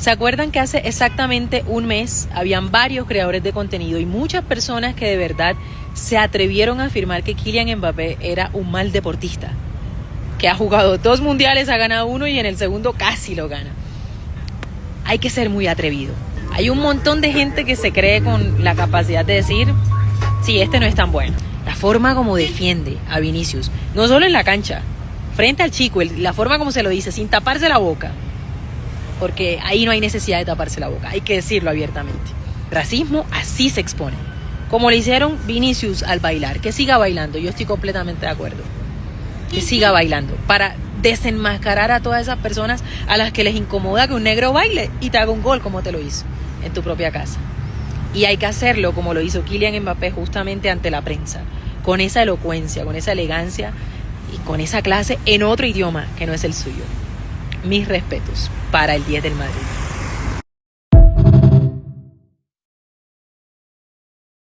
¿Se acuerdan que hace exactamente un mes habían varios creadores de contenido y muchas personas que de verdad se atrevieron a afirmar que Kylian Mbappé era un mal deportista? Que ha jugado 2 mundiales, ha ganado 1 y en el segundo casi lo gana. Hay que ser muy atrevido. Hay un montón de gente que se cree con la capacidad de decir, sí, este no es tan bueno. La forma como defiende a Vinicius, no solo en la cancha, frente al chico, la forma como se lo dice, sin taparse la boca. Porque ahí no hay necesidad de taparse la boca, hay que decirlo abiertamente. Racismo así se expone. Como le hicieron Vinicius al bailar, que siga bailando, yo estoy completamente de acuerdo. Que siga bailando, para desenmascarar a todas esas personas a las que les incomoda que un negro baile y te haga un gol como te lo hizo en tu propia casa. Y hay que hacerlo como lo hizo Kylian Mbappé justamente ante la prensa, con esa elocuencia, con esa elegancia y con esa clase en otro idioma que no es el suyo. Mis respetos para el 10 del Madrid.